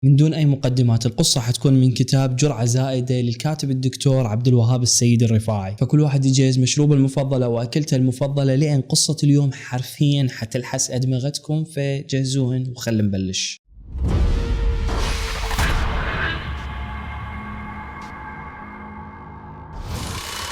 من دون أي مقدمات، القصة حتكون من كتاب جرعة زائدة للكاتب الدكتور عبد الوهاب السيد الرفاعي. فكل واحد يجهز مشروبه المفضل أو أكلته المفضلة، لأن قصة اليوم حرفيا حتلحس أدمغتكم، فجهزوهن وخلنا نبلش.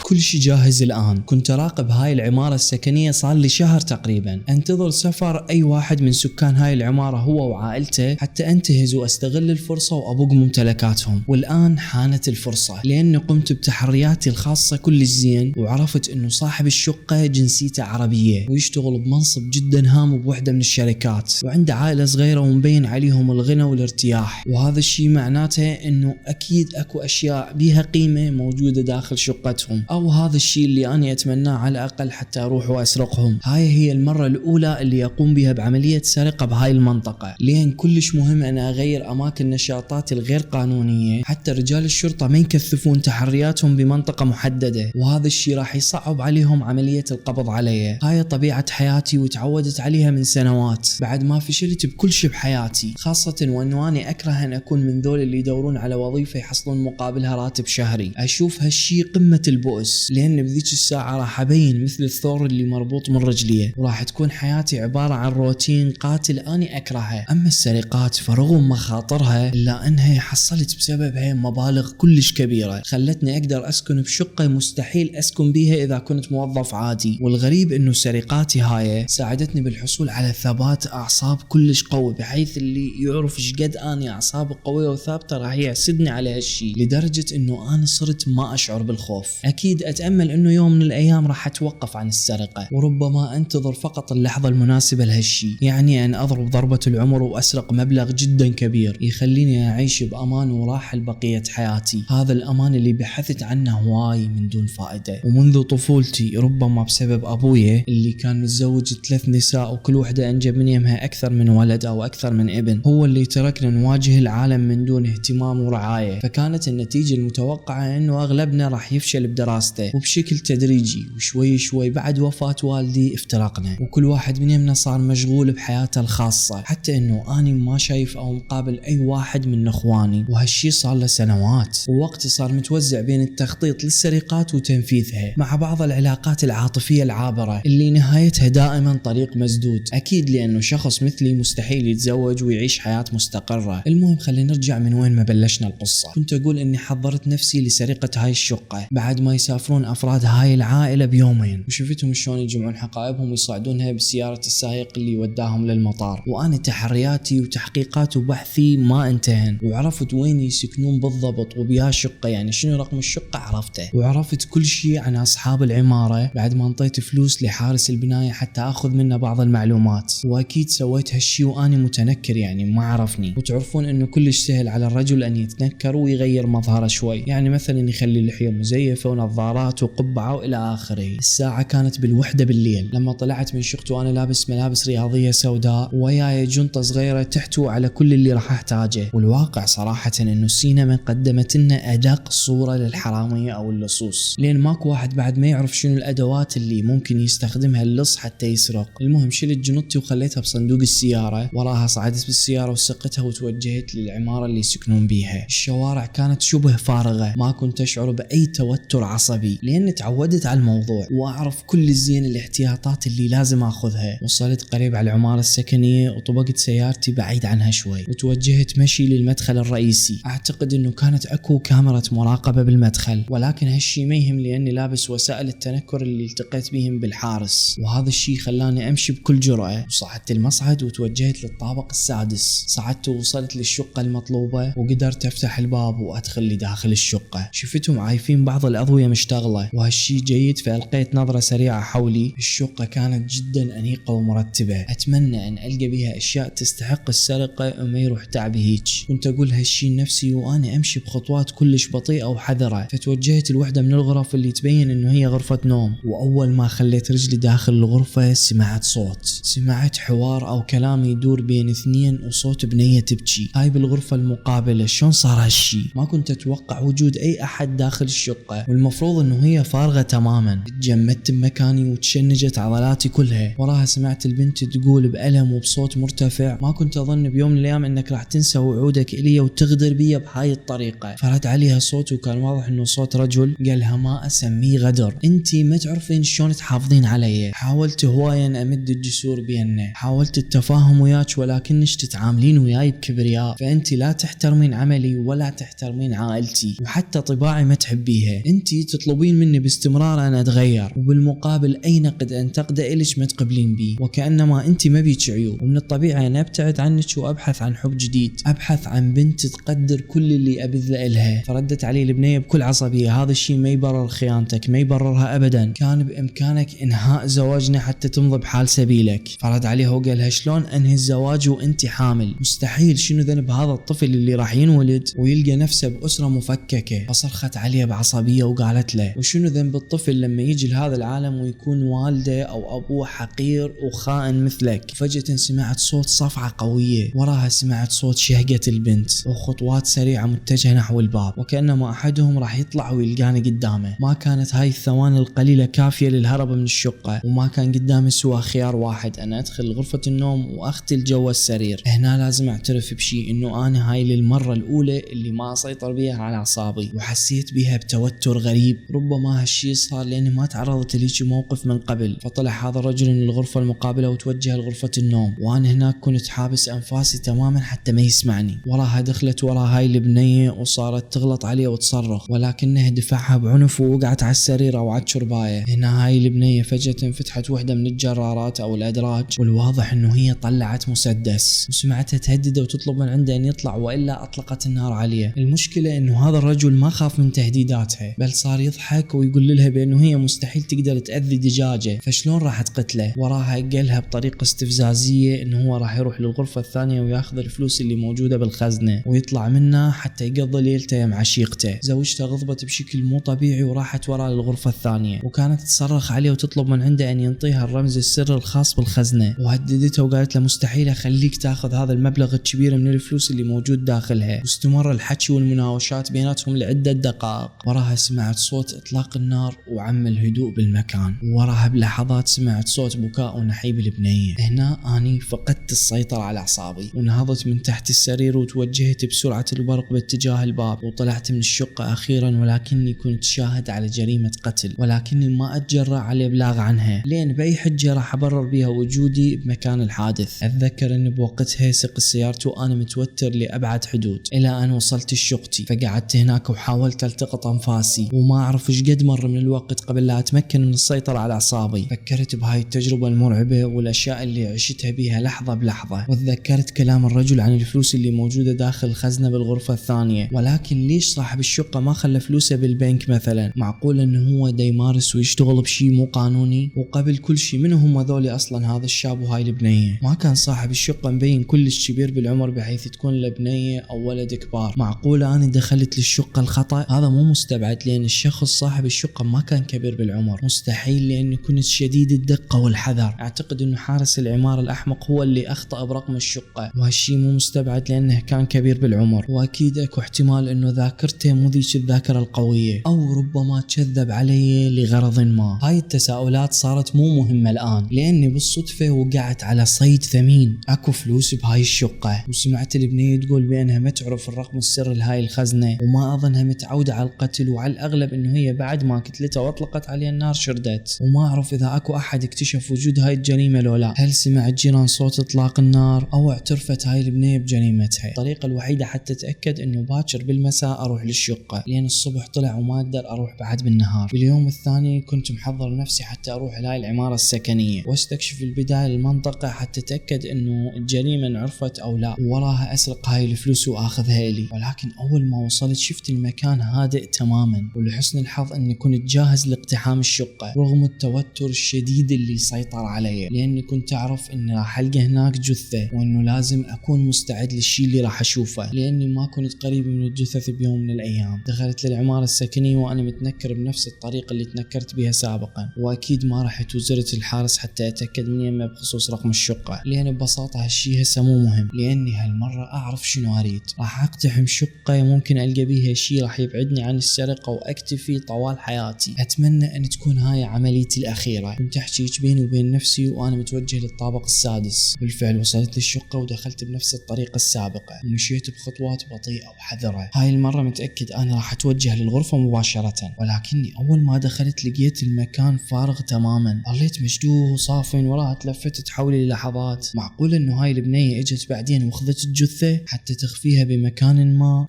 كل شي جاهز الآن. كنت أراقب هاي العمارة السكنية صار لي شهر تقريبا، أنتظر سفر أي واحد من سكان هاي العمارة هو وعائلته حتى أنتهز وأستغل الفرصة وأبوق ممتلكاتهم. والآن حانت الفرصة، لأني قمت بتحرياتي الخاصة كلش زين، وعرفت أنه صاحب الشقة جنسيته عربية ويشتغل بمنصب جدا هام بوحدة من الشركات، وعنده عائلة صغيرة ومبين عليهم الغنى والارتياح. وهذا الشي معناته أنه أكيد أكو أشياء بيها قيمة موجودة داخل شقتهم، أو هذا الشيء اللي أنا أتمناه على الأقل حتى أروح وأسرقهم. هاي هي المرة الأولى اللي أقوم بها بعملية سرقة بهاي المنطقة، لأن كلش مهم أنا أغير أماكن نشاطاتي الغير قانونية حتى رجال الشرطة ما يكثفون تحرياتهم بمنطقة محددة، وهذا الشيء راح يصعب عليهم عملية القبض علي. هاي طبيعة حياتي وتعودت عليها من سنوات بعد ما فشلت بكل شيء بحياتي، خاصة وأنه أنا أكره أن أكون من ذول اللي يدورون على وظيفة يحصلون مقابلها راتب شهري. أشوف هالشي قمة البؤس، لأن بذيك الساعة راح أبين مثل الثور اللي مربوط من رجليه، وراح تكون حياتي عبارة عن روتين قاتل أنا أكرهه. أما السرقات فرغم مخاطرها إلا أنها حصلت بسببها مبالغ كلش كبيرة، خلتني أقدر أسكن بشقة مستحيل أسكن بيها إذا كنت موظف عادي. والغريب إنه سرقاتي هاي ساعدتني بالحصول على ثبات أعصاب كلش قوي، بحيث اللي يعرف شقد أنا أعصاب قوية وثابتة راح يحسدني على هالشي، لدرجة إنه أنا صرت ما أشعر بالخوف. أكيد أتأمل إنه يوم من الأيام راح أتوقف عن السرقة، وربما أنتظر فقط اللحظة المناسبة لهالشي، يعني أن أضرب ضربة العمر وأسرق مبلغ جدا كبير يخليني أعيش بأمان وراحة لبقية حياتي. هذا الأمان اللي بحثت عنه هواي من دون فائدة، ومنذ طفولتي ربما بسبب أبويا اللي كان متزوج 3 نساء وكل وحدة أنجب من يمها أكثر من ولد أو أكثر من ابن، هو اللي تركنا نواجه العالم من دون اهتمام ورعاية. فكانت النتيجة المتوقعة إنه أغلبنا راح يفشل بدراسته، وبشكل تدريجي وشوي شوي بعد وفاة والدي افترقنا، وكل واحد مننا صار مشغول بحياته الخاصة، حتى انه اني ما شايف او مقابل اي واحد من اخواني، وهالشي صار له سنوات. ووقتي صار متوزع بين التخطيط للسرقات وتنفيذها، مع بعض العلاقات العاطفية العابرة اللي نهايتها دائما طريق مسدود، اكيد لانه شخص مثلي مستحيل يتزوج ويعيش حياة مستقرة. المهم خلينا نرجع من وين ما بلشنا القصة. كنت اقول اني حضرت نفسي لسرقة هاي الشقة بعد ما يسافرون أفراد هاي العائلة بيومين، وشفتهم شلون يجمعون حقائبهم ويصعدونها بسيارة السائق اللي وداهم للمطار. وأنا تحرياتي وتحقيقات وبحثي ما انتهن، وعرفت وين يسكنون بالضبط وبيها شقة، يعني شنو رقم الشقة عرفته، وعرفت كل شيء عن أصحاب العمارة بعد ما انطيت فلوس لحارس البناية حتى أخذ منه بعض المعلومات. وأكيد سويت هالشي وأنا متنكر، يعني ما عرفني. وتعرفون إنه كلش سهل على الرجل أن يتنكر ويغير مظهره شوي، يعني مثلا يخلي اللحية مزيفة ونظارات وقبعة وإلى آخره. الساعة كانت بالوحدة بالليل لما طلعت من شقتي وأنا لابس ملابس رياضية سوداء، وياي جنطة صغيرة تحتوي على كل اللي راح أحتاجه. والواقع صراحة إنه السينما قدمت لنا أدق صورة للحرامية أو اللصوص، لأن ماكو واحد بعد ما يعرف شنو الأدوات اللي ممكن يستخدمها اللص حتى يسرق. المهم شلت جنطتي وخليتها بصندوق السيارة، وراها صعدت بالسيارة وسقتها وتوجهت للعمارة اللي يسكنون بيها. الشوارع كانت شبه فارغة، ما كنت أشعر بأي توتر عصبي لأن تعودت على الموضوع وأعرف كل الزين الاحتياطات اللي لازم أخذها. وصلت قريب على العمارة السكنية وطبقت سيارتي بعيد عنها شوي، وتوجهت مشي للمدخل الرئيسي. أعتقد أنه كانت أكو كاميرا مراقبة بالمدخل، ولكن هالشي ما يهم لأني لابس وسائل التنكر اللي التقيت بهم بالحارس، وهذا الشي خلاني أمشي بكل جرأة. وصعدت المصعد وتوجهت للطابق السادس. صعدت ووصلت للشقة المطلوبة، وقدرت أفتح الباب وأدخل لداخل الشقة. شفتهم عايفين بعض الأضوية مشتغلة، وهالشي جيد. فألقيت نظرة سريعة حولي. الشقة كانت جدا أنيقة ومرتبة، أتمنى أن ألقى بها أشياء تستحق السرقة وما يروح تعبي هيك. كنت أقول هالشي لنفسي وأنا أمشي بخطوات كلش بطيئة وحذرة. فتوجهت لوحدة من الغرف اللي تبين إنه هي غرفة نوم، وأول ما خليت رجلي داخل الغرفة سمعت صوت، سمعت حوار أو كلام يدور بين اثنين وصوت بنية تبكي. هاي بالغرفة المقابلة. شلون صار هالشي؟ ما كنت أتوقع وجود أي أحد داخل الشقة، والمفروض المفروض انه هي فارغة تماما. تجمدت بمكاني وتشنجت عضلاتي كلها. وراها سمعت البنت تقول بألم وبصوت مرتفع: ما كنت اظن بيوم من الايام انك راح تنسى وعودك الي وتغدر بي بهاي الطريقة. فرد عليها صوت وكان واضح انه صوت رجل. قالها: ما اسميه غدر، انتي ما تعرفين شلون تحافظين علي. حاولت هواية ان امد الجسور بيننا، حاولت التفاهم وياك، ولكنش تتعاملين وياي بكبرياء، فانتي لا تحترمين عملي ولا تحترمين عائلتي، وحتى طباعي ما تحبيها. انتي تطلبين مني باستمرار ان اتغير، وبالمقابل اي نقد انتقده الك ما تقبلين بيه، وكانما انتي ما بيك عيوب. ومن الطبيعي ان ابتعد عنك وابحث عن حب جديد، ابحث عن بنت تقدر كل اللي ابذله لها. فردت علي البنيه بكل عصبيه: هذا الشيء ما يبرر خيانتك، ما يبررها ابدا، كان بامكانك انهاء زواجنا حتى تمضي بحال سبيلك. فرد عليها وقالها: شلون انهي الزواج وانتي حامل؟ مستحيل، شنو ذنب هذا الطفل اللي راح ينولد ويلقى نفسه باسره مفككه؟ فصرخت عليه بعصبيه وقالت له: وشنو ذنب الطفل لما يجي لهذا العالم ويكون والده او ابوه حقير وخائن مثلك؟ فجاه سمعت صوت صفعه قويه، وراها سمعت صوت شهقه البنت وخطوات سريعه متجهه نحو الباب، وكانما احدهم راح يطلع ويلقاني قدامه. ما كانت هاي الثواني القليله كافيه للهرب من الشقه، وما كان قدامي سوى خيار واحد: ان ادخل غرفه النوم واختل جوا السرير. هنا لازم اعترف بشيء، انه انا هاي للمره الاولى اللي ما اسيطر بيها على اعصابي، وحسيت بيها بتوتر غريب. ربما هالشيء صار لاني ما تعرضت لهيك موقف من قبل. فطلع هذا الرجل من الغرفه المقابله وتوجه لغرفه النوم، وانا هناك كنت حابس انفاسي تماما حتى ما يسمعني. وراها دخلت ورا هاي البنيه وصارت تغلط عليه وتصرخ، ولكنه دفعها بعنف ووقعت على السرير او على الشربايه. هنا هاي البنيه فجاه انفتحت وحده من الجرارات او الادراج، والواضح انه هي طلعت مسدس، وسمعتها تهدده وتطلب من عنده ان يطلع والا اطلقت النار عليه. المشكله انه هذا الرجل ما خاف من تهديداتها، بل صار يضحك ويقول لها بانه هي مستحيل تقدر تاذي دجاجه، فشلون راح تقتله. وراها قالها بطريقه استفزازيه انه هو راح يروح للغرفه الثانيه وياخذ الفلوس اللي موجوده بالخزنه ويطلع منها حتى يقضي ليلته مع شيقته. زوجته غضبت بشكل مو طبيعي وراحت ورا للغرفه الثانيه، وكانت تصرخ عليه وتطلب من عنده ان ينطيها الرمز السري الخاص بالخزنه، وهددته وقالت له: مستحيل اخليك تاخذ هذا المبلغ الكبير من الفلوس اللي موجود داخلها. واستمر الحكي والمناوشات بيناتهم لعده دقائق. وراها سمعت صوت اطلاق النار وعم الهدوء بالمكان، وراها بلحظات سمعت صوت بكاء ونحيب البنيه. هنا اني فقدت السيطره على اعصابي، ونهضت من تحت السرير وتوجهت بسرعه البرق باتجاه الباب، وطلعت من الشقه اخيرا، ولكني كنت شاهد على جريمه قتل، ولكني ما اتجرأ على الابلاغ عنها، لان باي حجه راح ابرر بها وجودي بمكان الحادث. اتذكر ان بوقتها سقت سيارتي وانا متوتر لابعد حدود، الى ان وصلت شقتي. فقعدت هناك وحاولت التقط انفاسي، وما اعرف ايش قد مر من الوقت قبل لا اتمكن من السيطره على اعصابي. فكرت بهاي التجربه المرعبه والاشياء اللي عشتها بيها لحظه بلحظه، وتذكرت كلام الرجل عن الفلوس اللي موجوده داخل الخزنه بالغرفه الثانيه. ولكن ليش صاحب الشقه ما خلى فلوسه بالبنك مثلا؟ معقول انه هو دا يمارس ويشتغل بشيء مو قانوني؟ وقبل كل شيء، من هم ذولي اصلا؟ هذا الشاب وهاي البنيه. ما كان صاحب الشقه مبين كلش كبير بالعمر بحيث تكون البنيه او ولد كبار. معقوله انا دخلت للشقه الخطا؟ هذا مو مستبعد، لان الشخص صاحب الشقه ما كان كبير بالعمر. مستحيل، لاني كنت شديد الدقه والحذر. اعتقد انه حارس العماره الاحمق هو اللي اخطا برقم الشقه، وهالشيء مو مستبعد لانه كان كبير بالعمر. واكيد اكو احتمال انه ذاكرته مو ذيك الذاكره القويه، او ربما كذب علي لغرض ما. هاي التساؤلات صارت مو مهمه الان، لاني بالصدفه وقعت على صيد ثمين. اكو فلوس بهاي الشقه، وسمعت البنيه تقول بانها ما تعرف الرقم السري لهاي الخزنه، وما اظنها متعوده على القتل، وعلى الاغلب انه هي بعد ما قتلته واطلقت عليه النار شردت. وما اعرف اذا اكو احد اكتشف وجود هاي الجريمه لو لا. هل سمعت جيران صوت اطلاق النار، او اعترفت هاي البنيه بجريمتها؟ الطريقه الوحيده حتى اتاكد انه باكر بالمساء اروح للشقه، لان الصبح طلع وما اقدر اروح بعد بالنهار. باليوم الثاني كنت محضر نفسي حتى اروح لهاي العماره السكنيه واستكشف البدايه المنطقه حتى اتاكد انه الجريمه انعرفت او لا، وراها اسرق هاي الفلوس واخذها لي. ولكن اول ما وصلت شفت المكان هادئ تماما، ولحسن الحظ اني كنت جاهز لاقتحام الشقه رغم التوتر الشديد اللي سيطر علي، لاني كنت اعرف اني راح القى هناك جثه، وانه لازم اكون مستعد للشيء اللي راح اشوفه، لاني ما كنت قريب من الجثث بيوم من الايام. دخلت للعماره السكنيه وانا متنكر بنفس الطريقه اللي تنكرت بها سابقا، واكيد ما رحت وزرت الحارس حتى اتاكد من يمه بخصوص رقم الشقه، لان ببساطه هالشيء هسه مو مهم، لاني هالمره اعرف شنو اريد. راح اقتحم شقه ممكن القى بيها شيء راح يبعدني عن السرقه واكتفي فيه طوال حياتي. أتمنى أن تكون هاي عمليتي الأخيرة. كنت أحكيك بيني وبين نفسي وأنا متوجه للطابق السادس. بالفعل وصلت للشقة ودخلت بنفس الطريقة السابقة ومشيت بخطوات بطيئة وحذرة. هاي المرة متأكد أنا راح أتوجه للغرفة مباشرة، ولكني أول ما دخلت لقيت المكان فارغ تماما. ظليت مشدوه وصافن وراها تلفتت حولي للحظات. معقول إنه هاي البنية إجت بعدين وأخذت الجثة حتى تخفيها بمكان ما؟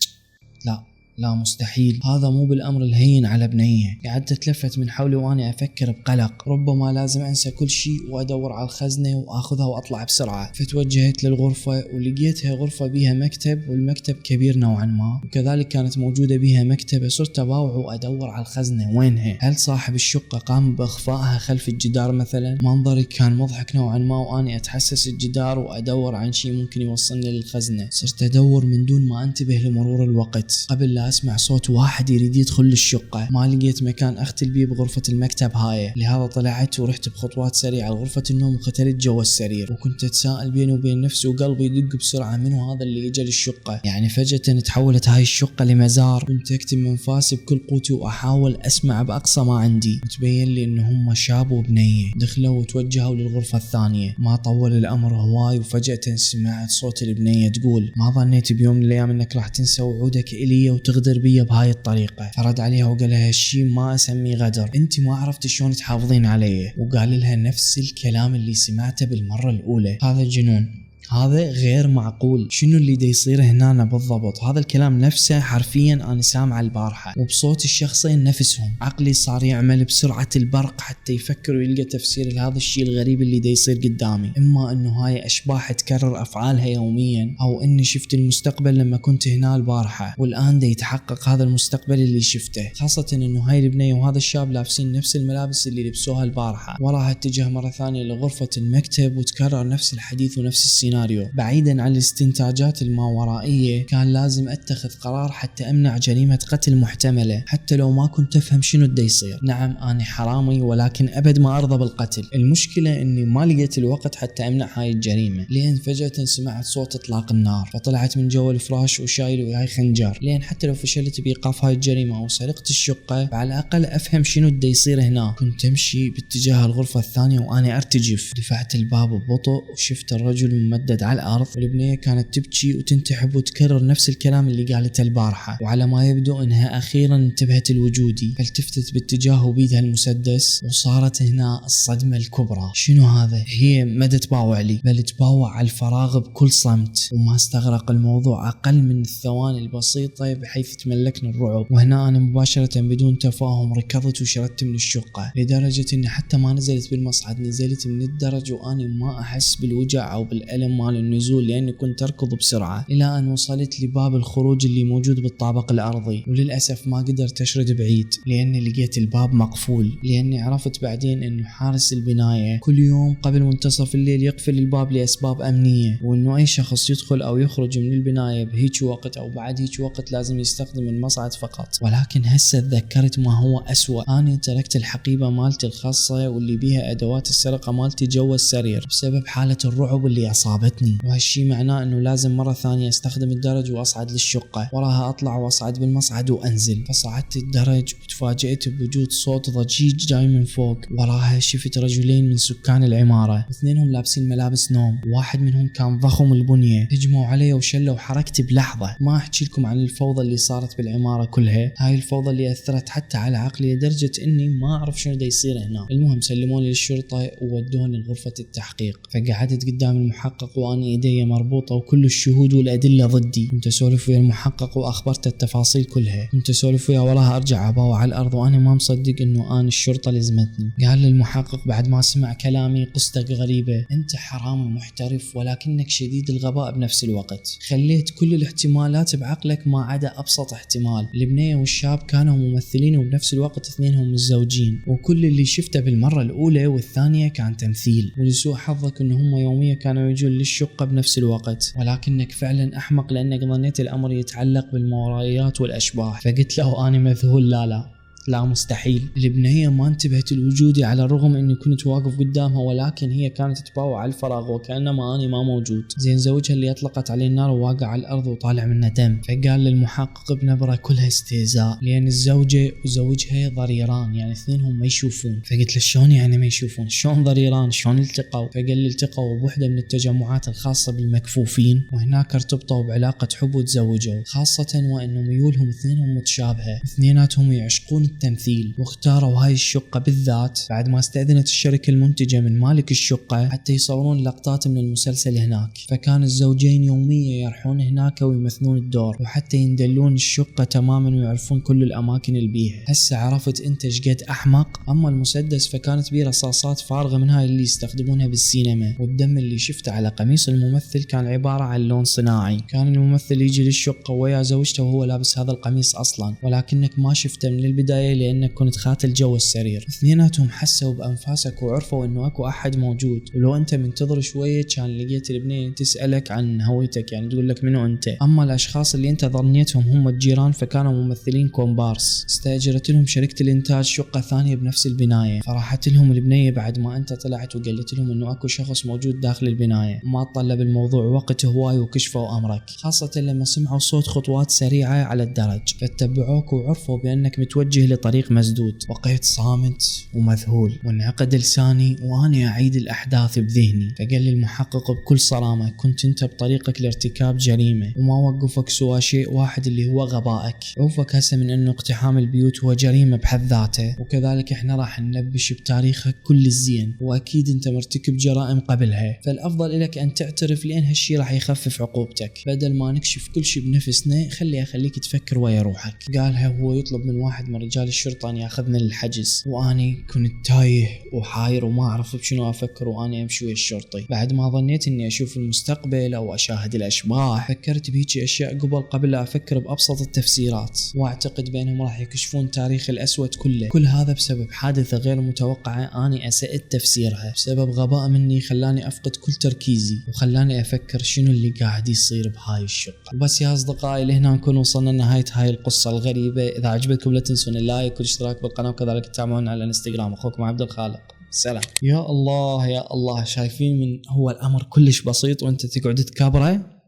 لا مستحيل، هذا مو بالأمر الهين على بنية. قعدت أتلفت من حولي وأنا أفكر بقلق، ربما لازم أنسى كل شيء وأدور على الخزنة وأخذها وأطلع بسرعة. فتوجهت للغرفة ولقيتها غرفة بيها مكتب، والمكتب كبير نوعا ما، وكذلك كانت موجودة بيها مكتبة. صرت أباوع وأدور على الخزنة وينها. هل صاحب الشقة قام بإخفائها خلف الجدار مثلا؟ منظري كان مضحك نوعا ما وأنا أتحسس الجدار وأدور عن شيء ممكن يوصلني للخزنة. صرت أدور من دون ما أنتبه لمرور الوقت. قبل لا أسمع صوت واحد يريد يدخل للشقة ما لقيت مكان أختل بيه بغرفة المكتب هاي، لهذا طلعت ورحت بخطوات سريعة لغرفة النوم وختلت جوا السرير. وكنت أتساءل بيني وبين نفسي وقلبي يدق بسرعة، منو هذا اللي إجا للشقة؟ يعني فجأة تحولت هاي الشقة لمزار. كنت أكتم أنفاسي بكل قوتي وأحاول أسمع بأقصى ما عندي. متبين لي إنه هم شاب وبنية دخلوا وتوجهوا للغرفة الثانية. ما طول الأمر هواي وفجأة سمعت صوت البنية تقول: ما ظنيت بيوم من الأيام إنك راح تنسى وعودك إلي وتغدر بي بهاي الطريقة. فرد عليها وقال لها: هالشي ما أسميه غدر، انت ما عرفت شلون تحافظين عليه. وقال لها نفس الكلام اللي سمعته بالمرة الأولى: هذا جنون، هذا غير معقول، شنو اللي دا يصير هنا بالضبط؟ هذا الكلام نفسه حرفيا انا سامعه البارحه وبصوت الشخصين نفسهم. عقلي صار يعمل بسرعه البرق حتى يفكر ويلقى تفسير لهذا الشيء الغريب اللي دا يصير قدامي. اما انه هاي اشباح تكرر افعالها يوميا، او اني شفت المستقبل لما كنت هنا البارحه والان دا يتحقق هذا المستقبل اللي شفته. خاصه انه هاي البنيه وهذا الشاب لابسين نفس الملابس اللي لبسوها البارحه. وراها اتجه مره ثانيه لغرفه المكتب وتكرر نفس الحديث ونفس السيناريو. بعيدا عن الاستنتاجات الماورائية كان لازم اتخذ قرار حتى امنع جريمة قتل محتملة، حتى لو ما كنت افهم شنو دا يصير. نعم انا حرامي، ولكن ابد ما ارضى بالقتل. المشكلة اني ما لقيت الوقت حتى امنع هاي الجريمة، لين فجأة سمعت صوت اطلاق النار. فطلعت من جوا الفراش وشايل وياي خنجر، لين حتى لو فشلت بايقاف هاي الجريمة او سرقت الشقة فعلى الاقل افهم شنو دا يصير هنا. كنت امشي باتجاه الغرفة الثانية وانا ارتجف. دفعت الباب ببطء وشفت الرجل ممدد على الأرض، والبنية كانت تبكي وتنتحب وتكرر نفس الكلام اللي قالته البارحة. وعلى ما يبدو انها اخيرا انتبهت لوجودي، فالتفتت باتجاهه بيدها المسدس. وصارت هنا الصدمة الكبرى. شنو هذا؟ هي ما تباوع لي، بل تباوع على الفراغ بكل صمت. وما استغرق الموضوع اقل من الثواني البسيطة بحيث تملكني الرعب. وهنا انا مباشرة بدون تفاهم ركضت وشردت من الشقة، لدرجة اني حتى ما نزلت بالمصعد، نزلت من الدرج واني ما احس بالوجع او بالألم مال النزول، لاني كنت اركض بسرعة الى ان وصلت لباب الخروج اللي موجود بالطابق الارضي. وللاسف ما قدرت اشرد بعيد لاني لقيت الباب مقفول. لاني عرفت بعدين انه حارس البناية كل يوم قبل منتصف الليل يقفل الباب لاسباب امنية، وانه اي شخص يدخل او يخرج من البناية بهيك وقت او بعد هيك وقت لازم يستخدم المصعد فقط. ولكن هسه تذكرت ما هو اسوأ، اني تركت الحقيبة مالتي الخاصة واللي بيها ادوات السرقة مالتي جوا السرير بسبب حالة الرعب اللي اصابتني. وهالشي معناه انه لازم مرة ثانية استخدم الدرج واصعد للشقة. وراها اطلع واصعد بالمصعد وانزل. فصعدت الدرج وتفاجئت بوجود صوت ضجيج جاي من فوق. وراها شفت رجلين من سكان العمارة، اثنينهم لابسين ملابس نوم، واحد منهم كان ضخم البنية. هجموا علي وشلوا حركتي بلحظة. ما احكي لكم عن الفوضى اللي صارت بالعمارة كلها، هاي الفوضى اللي اثرت حتى على عقلي لدرجة اني ما اعرف شنو دا يصير هنا. المهم سلموني للشرطة وودوني لغرفة التحقيق. فقعدت قدام المحقق وانا ايدي مربوطة وكل الشهود والادلة ضدي. كنت اسولف ويا المحقق واخبرته التفاصيل كلها. كنت اسولف ويا وراها ارجع اباوع على الارض وانا ما مصدق انه انا الشرطة لزمتني. قال للمحقق بعد ما سمع كلامي: قصتك غريبة، انت حرامي محترف ولكنك شديد الغباء بنفس الوقت. خليت كل الاحتمالات بعقلك ما عدا ابسط احتمال. البنية والشاب كانوا ممثلين وبنفس الوقت اثنينهم متزوجين، وكل اللي شفته بالمرة الاولى والثانية كان تمثيل. ولسوء حظك انه هم يوميا كانوا يجون للشقة بنفس الوقت. ولكنك فعلا احمق لانك ظنيت الامر يتعلق بالماورائيات والاشباح. فقلت له: انا مذهول. لا لا مستحيل. البنية ما انتبهت لوجودي على الرغم اني كنت واقف قدامها، ولكن هي كانت تباوع على الفراغ وكأنما اني ما موجود. زين زوجها اللي اطلقت عليه النار وواقع على الارض وطالع منه دم. فقال للمحقق بنبرة كلها استهزاء لان الزوجة وزوجها ضريران، يعني اثنينهم ما يشوفون. فقلت له شلون يعني ما يشوفون؟ شلون ضريران؟ شلون التقوا؟ فقال لي التقوا بوحدة من التجمعات الخاصة بالمكفوفين، وهناك ارتبطوا بعلاقة حب وتزوجوا، خاصة وانه ميولهم اثنينهم متشابهة، اثنيناتهم يعشقون التمثيل. واختاروا هاي الشقة بالذات بعد ما استأذنت الشركة المنتجة من مالك الشقة حتى يصورون لقطات من المسلسل هناك. فكان الزوجين يوميا يرحون هناك ويمثلون الدور، وحتى يندلون الشقة تماما ويعرفون كل الأماكن اللي بيها. هسه عرفت انت شقد أحمق. أما المسدس فكانت بيه رصاصات فارغة من هاي اللي يستخدمونها بالسينما، والدم اللي شفته على قميص الممثل كان عبارة عن لون صناعي. كان الممثل يجي للشقة ويا زوجته وهو لابس هذا القميص أصلا، ولكنك ما شفته من البداية لأنك كنت خاتل جو السرير. اثنيناتهم حسوا بأنفاسك وعرفوا أنه أكو أحد موجود، ولو أنت منتظر شوية كان لقيت البنية تسألك عن هويتك، يعني تقول لك منو أنت. أما الأشخاص اللي أنت ظنيتهم هم الجيران فكانوا ممثلين كومبارس. استأجرت لهم شركة الإنتاج شقة ثانية بنفس البناية، فراحت لهم البنية بعد ما أنت طلعت وقالت لهم أنه أكو شخص موجود داخل البناية. ما طلب الموضوع وقت هواي وكشفوا أمرك، خاصة لما سمعوا صوت خطوات سريعة على الدرج، فتبعوك وعرفوا بأنك متوجه لطريق مسدود. بقيت صامت ومذهول وانعقد لساني وأنا أعيد الأحداث بذهني. فقال لي المحقق بكل صرامة كنت أنت بطريقك لارتكاب جريمة، وما وقفك سوى شيء واحد اللي هو غبائك. عوفك هسه من أنه اقتحام البيوت هو جريمة بحد ذاته، وكذلك احنا راح ننبش بتاريخك كل الزين، وأكيد أنت مرتكب جرائم قبلها، فالأفضل لك أن تعترف لأن هالشي راح يخفف عقوبتك. بدل ما نكشف كل شيء بنفسنا خليك تفكر ويا روحك. قالها هو يطلب من واحد من رجال الشرطة أن ياخذنا للحجز، وأني كنت تايه وحاير وما أعرف بشنو أفكر وأنا أمشي ويا الشرطي. بعد ما ظنيت أني أشوف المستقبل أو أشاهد الأشباح، فكرت بهيجي أشياء قبل لا أفكر بأبسط التفسيرات، وأعتقد بأنهم راح يكشفون تاريخ الأسود كله. كل هذا بسبب حادثة غير متوقعة أني أسأت تفسيرها. بسبب غباء مني خلاني أفقد كل تركيزي وخلاني أفكر شنو اللي قاعد يصير بهاي الشقة. وبس يا أصدقائي، لهنا نكون وصلنا لنهاية هاي القصة الغريبة. إذا عجبتكم لا تنسون اللايك والاشتراك بالقناة، وكذلك تتابعونا على الانستغرام. أخوكم عبد الخالق، سلام. يا الله يا الله، شايفين من هو الأمر كلش بسيط وأنت تقعد تكبره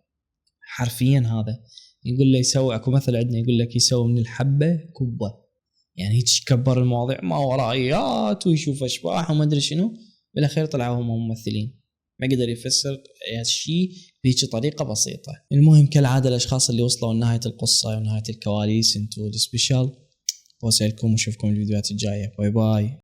حرفيا. هذا يقول له يسوي اكو مثل عندنا يقول لك يسوي من الحبة كبة، يعني هيك كبر المواضيع ما ورائيات ويشوف أشباح وما أدري شنو، بالأخير طلعوا هم ممثلين. ما قدر يفسر هالشيء بهيك طريقة بسيطة. المهم كالعادة الأشخاص اللي وصلوا لنهاية القصة ونهاية الكواليس انتو السبيشال، وأسألكم وشوفكم الفيديوهات الجاية. باي باي.